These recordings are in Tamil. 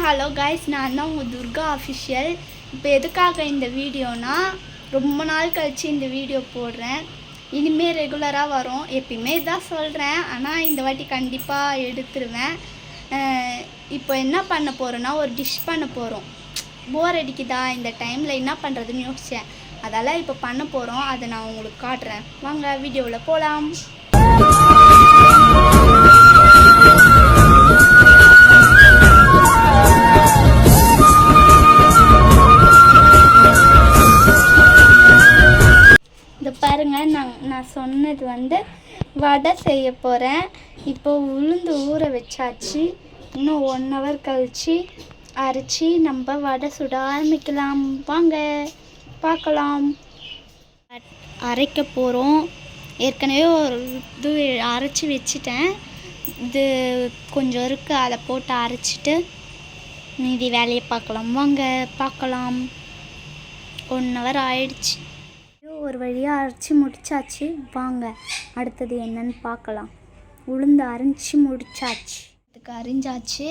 ஹலோ கைஸ், நான் தான் உங்கள் துர்கா அஃபிஷியல். இப்போ எதுக்காக இந்த வீடியோனா, ரொம்ப நாள் கழித்து இந்த வீடியோ போடுறேன். இனிமேல் ரெகுலராக வரும். எப்பயுமே இதான் சொல்கிறேன், ஆனால் இந்த வாட்டி கண்டிப்பாக எடுத்துருவேன். இப்போ என்ன பண்ண போகிறோன்னா, ஒரு டிஷ் பண்ண போகிறோம். போர் அடிக்குதா இந்த டைமில் என்ன பண்ணுறதுன்னு யோசித்தேன். அதெல்லாம் இப்போ பண்ண போகிறோம். அதை நான் உங்களுக்கு காட்டுறேன். வாங்க வீடியோவில் போகலாம். பாருங்கள், நான் சொன்னது வடை செய்ய போகிறேன். இப்போ உளுந்து ஊற வச்சாச்சு. இன்னும் 1 hour கழித்து அரைச்சி நம்ம வடை சுட ஆரம்பிக்கலாம். வாங்க பார்க்கலாம். அரைக்க போகிறோம். ஏற்கனவே ஒரு இது அரைச்சி வச்சிட்டேன். இது கொஞ்சம் இருக்குது, அதை போட்டு அரைச்சிட்டு மீதி வேலையை பார்க்கலாம். வாங்க பார்க்கலாம். 1 hour ஆயிடுச்சு. ஒரு வழியாக அரைச்சி முடிச்சாச்சு. வாங்க அடுத்தது என்னன்னு பார்க்கலாம். உளுந்து அரைச்சி முடிச்சாச்சு. இதுக்கு அரிஞ்சாச்சு.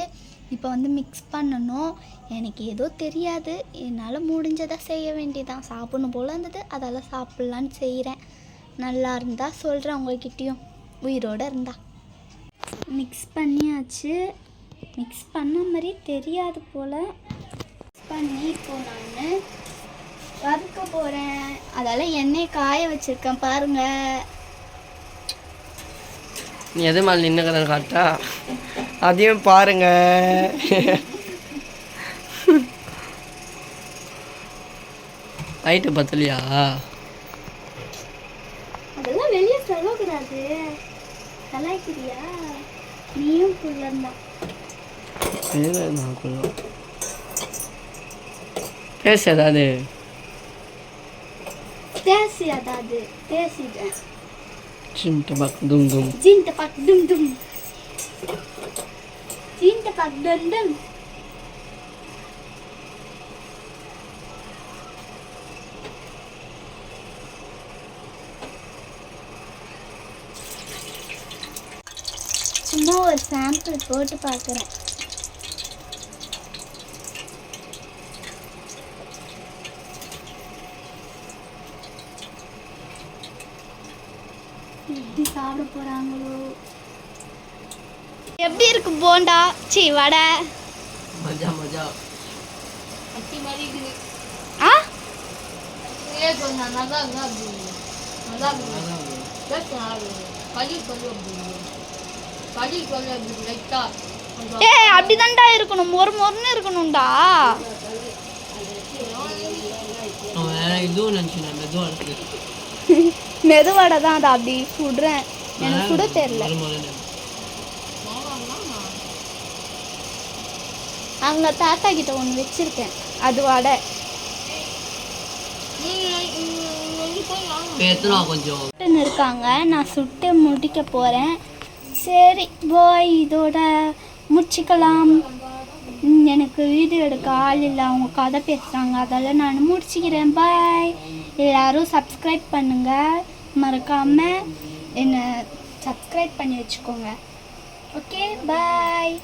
இப்போ மிக்ஸ் பண்ணணும். எனக்கு ஏதோ தெரியாது, என்னால் முடிஞ்சதை செய்ய வேண்டியதான். சாப்பிடணும் போல் இருந்தது, அதெல்லாம் சாப்பிட்லான்னு செய்கிறேன். நல்லா இருந்தால் சொல்கிறேன் உங்கள்கிட்டையும், உயிரோடு இருந்தால். மிக்ஸ் பண்ணியாச்சு. மிக்ஸ் பண்ண மாதிரி தெரியாது போல். மிக்ஸ் பண்ணி இப்போ நான் வறுக்க போகிறேன். அதெல்லாம் எண்ணெய் காய வச்சுருக்கேன் பாருங்க. நீ எது மேலே நின்னுக்கிறத காட்டா அதையும் பாருங்க. லைட்டு பத்தலையா? அதெல்லாம் வெளியே சொல்லக்கூடாது. கலாய்க்கிறியா? நீயும் புள்ளந்தான். பேச ஏதாவது பேசிட்டேன். ஜின்டபாக் டும் டும். ஜின்டபாக் டும் டும். ஜின்டபாக் டும் டும். சும்மா ஒரு சாம்பிள் போட்டு பார்க்குறேன். எப்படி சாப்பிட போறாங்களோ? எப்படி இருக்கு போண்டா? சீ வடை. மஜா மஜா. அத்தி மாதிரி இருக்கு. ஆ? ஏ கொஞ்சம் நல்லா இருக்கு. நல்லா இருக்கு. பேசாது. கலி லைட்டா. ஏய், அப்படிதான்டா இருக்கணும். மொறுன்னு இருக்கணும்டா. இதுவும் நினச்சினா மெதுவாக இருக்கு. மெதுவாடை தான் அதை அப்படி சுடுறேன். எனக்கு சுட தெரியல. அங்கே தாத்தா கிட்ட ஒன்று வச்சிருக்கேன், அது வடை. கொஞ்சம் இருக்காங்க, நான் சுட்டு முடிக்க போகிறேன். சரி போய் இதோட முடிச்சுக்கலாம். எனக்கு வீடியோ எடுக்க ஆள் இல்லை, அவங்க கதை பேசுகிறாங்க, அதெல்லாம் நான் முடிச்சுக்கிறேன். பாய். எல்லோரும் சப்ஸ்கிரைப் பண்ணுங்கள், மறக்காமல் என்னை சப்ஸ்கிரைப் பண்ணி வச்சுக்கோங்க. Okay bye.